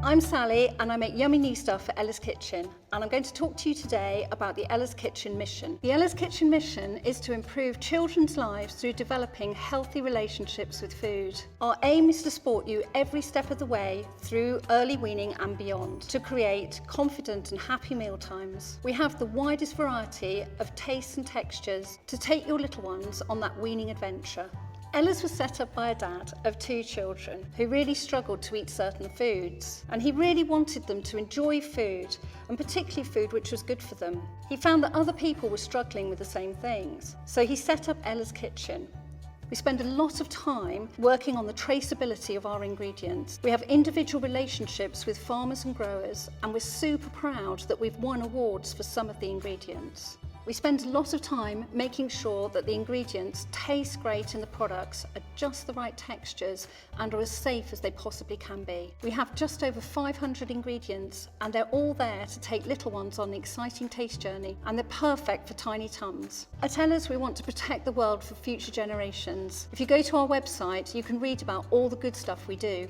I'm Sally and I make yummy new stuff for Ella's Kitchen, and I'm going to talk to you today about the Ella's Kitchen mission. The Ella's Kitchen mission is to improve children's lives through developing healthy relationships with food. Our aim is to support you every step of the way through early weaning and beyond to create confident and happy meal times. We have the widest variety of tastes and textures to take your little ones on that weaning adventure. Ella's was set up by a dad of 2 children who really struggled to eat certain foods, and he really wanted them to enjoy food, and particularly food which was good for them. He found that other people were struggling with the same things, so he set up Ella's Kitchen. We spend a lot of time working on the traceability of our ingredients. We have individual relationships with farmers and growers, and we're super proud that we've won awards for some of the ingredients. We spend a lot of time making sure that the ingredients taste great and the products are just the right textures and are as safe as they possibly can be. We have just over 500 ingredients, and they're all there to take little ones on an exciting taste journey, and they're perfect for tiny tums. At Ella's, we want to protect the world for future generations. If you go to our website, you can read about all the good stuff we do.